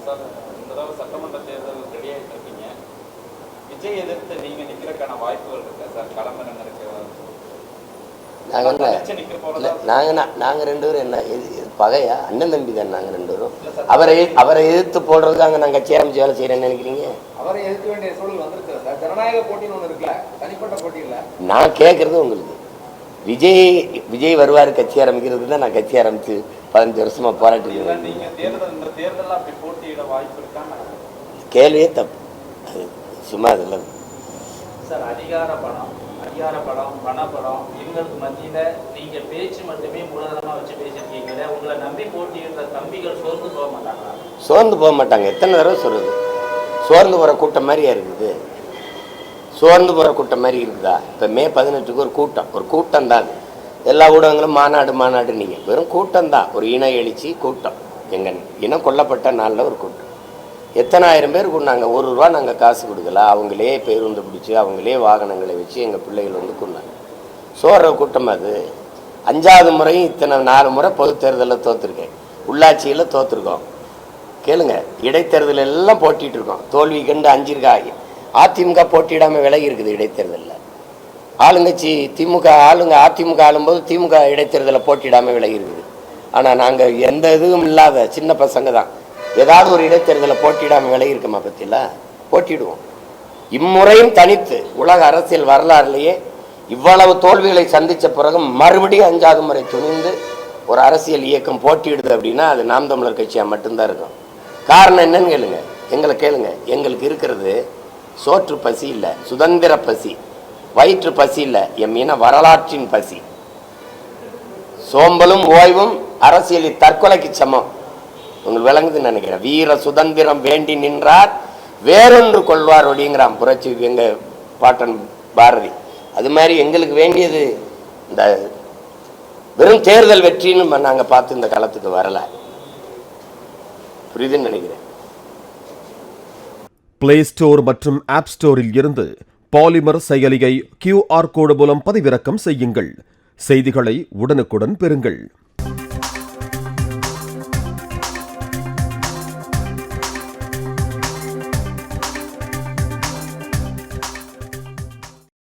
Sir, இந்த தடவை சட்டமன்ற தேர்தல் ரெடி ஆகிட்டு இருக்கீங்க. விஜய் எதிர்த்து நீங்க நிக்கிறதுக்கான வாய்ப்புகள் இருக்கா சார்? களமிறங்க நாங்க ரெண்டு பேரும் என்ன பகையா? அண்ணன் தம்பி தான் நாங்க ரெண்டு பேரும். அவரை எதிர்த்து போடுறதுக்கு அங்க நாங்க கட்சி ஆரம்பிச்சு வேலை செய்யறேன்னு நினைக்கிறீங்க? அவரை எதிர்க்க வேண்டிய சூழல் வந்திருக்கு சார். ஜனநாயக போட்டின்னு ஒண்ணு இருக்குல்ல, தனிப்பட்ட போட்டி இல்ல. நான் கேட்கறது உங்களுக்கு விஜய் வருவாரு கட்சி ஆரம்பிக்கிறதுக்கு தான் நான் கட்சி ஆரம்பிச்சு 15 வருஷமா போராட்டி. நீங்க தேர்தல் அப்படி போட்டியிட வாய்ப்பு இருக்கான்னு கேள்வியே தப்பு. சும்மா அதில் சார் அதிகார படம் பணப்படம் எங்களுக்கு மத்தியில நீங்க பேச்சு மட்டுமே மூலதனமா வச்சு பேசிருக்கீங்களே, உங்களை நம்பி போட்டியிடுற தம்பிகள் சோர்ந்து போக மாட்டாங்களா? சோர்ந்து போக மாட்டாங்க. எத்தனை தடவை சொல்றது? சோர்ந்து போற கூட்டம் மாதிரியா இருக்குது? சோர்ந்து போற கூட்டம் மாதிரி இருக்குதா? இப்போ மே 18க்கு ஒரு கூட்டம் தான். எல்லா ஊடகங்களும் மாநாடு நீங்கள் வெறும் கூட்டம் தான். ஒரு இன எழுச்சி கூட்டம். எங்கள் இனம் கொல்லப்பட்ட நாளில் ஒரு கூட்டம். எத்தனை ஆயிரம் பேர் கொண்டாங்க. ₹1 நாங்கள் காசு கொடுக்கல. அவங்களே பேருந்து பிடிச்சி அவங்களே வாகனங்களை வச்சு எங்கள் பிள்ளைகள் வந்து கொண்டாங்க. சோற கூட்டம் அது. 5வது முறையும் இத்தனை 4 முறை பொது தேர்தலில் தோற்றுருக்கேன். உள்ளாட்சியில் தோற்றுருக்கோம். கேளுங்க, இடைத்தேர்தல் எல்லாம் போட்டிகிட்டு இருக்கோம். தோல்வி கண்டு அஞ்சிருக்கா. அதிமுக போட்டியிடாமல் விலகி இருக்குது இடைத்தேர்தலில். ஆளுங்கட்சி அதிமுக ஆளும்போது திமுக இடைத்தேர்தலில் போட்டியிடாமல் விலகி இருக்குது. ஆனால் நாங்கள் எந்த இதுவும் இல்லாத சின்ன பசங்க தான். ஏதாவது ஒரு இடைத்தேர்தலில் போட்டியிடாமல் விலகி இருக்கமா பற்றியில போட்டிடுவோம். இம்முறையும் தனித்து உலக அரசியல் வரலாறுலேயே இவ்வளவு தோல்விகளை சந்தித்த பிறகு மறுபடியும் 5வது முறை துணிந்து ஒரு அரசியல் இயக்கம் போட்டியிடுது அப்படின்னா அது நாம் தமிழர் கட்சியாக மட்டும்தான் இருக்கும். காரணம் என்னன்னு கேளுங்க, எங்களை கேளுங்க. எங்களுக்கு இருக்கிறது சோற்று பசி இல்லை, சுதந்திர பசி. வயிற்று பசி இல்லை, என் மீன வரலாற்றின் பசி. சோம்பலும் ஓய்வும் அரசியலில் தற்கொலைக்கு சமம். உங்களுக்கு விளங்குதுன்னு நினைக்கிறேன். வீர சுதந்திரம் வேண்டி நின்றார் வேறொன்று கொள்வார் அப்படிங்கிறான் புரட்சி எங்க பாட்டன் பாரதி. அது மாதிரி எங்களுக்கு வேண்டியது இந்த வெறும் தேர்தல் வெற்றின்னு நாங்க பார்த்து இந்த களத்துக்கு வரல. புரியுதுன்னு நினைக்கிறேன். பிளே ஸ்டோர் மற்றும் ஆப் ஸ்டோரில் இருந்து பாலிமர் செயலியை QR கோடு மூலம் பதிவிறக்கம் செய்யுங்கள். செய்திகளை உடனுக்குடன் பெறுங்கள்.